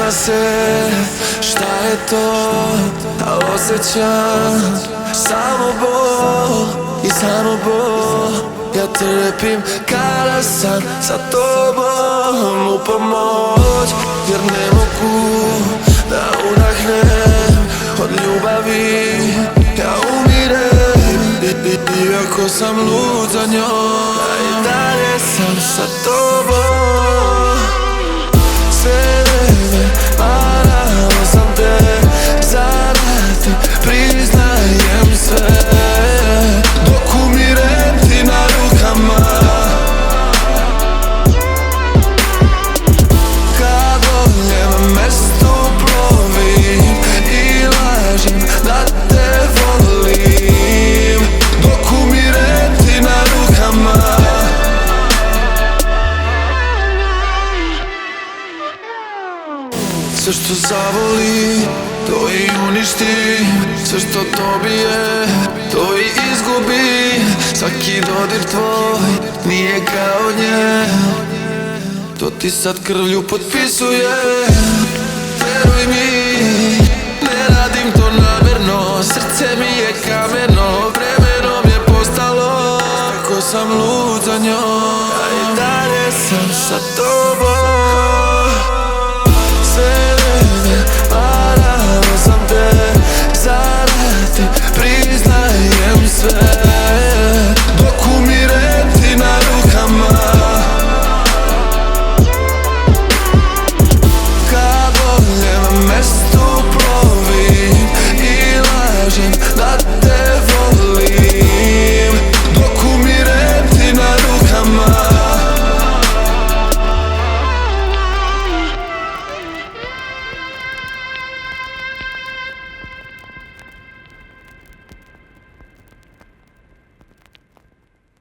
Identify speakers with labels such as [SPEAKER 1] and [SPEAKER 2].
[SPEAKER 1] zna se šta je to, a osjećam samo bol i samo bol. Ja trpim kada sam sa tobom u pomoć, jer ne mogu da udahnem od ljubavi. Ja umirem, iako sam lud za njom, a i dalje sam sa tobom. Sve vreme paralo sam te, sada ti priznajem sve, dok umirem ti na rukama. Kad boljem mesto plovim i lažem da te volim, dok umirem ti na rukama. Sve što zavoli, to i uništi. Sve što dobije, to i izgubi. Svaki dodir tvoj nije kao nje, to ti sad krvlju potpisuje.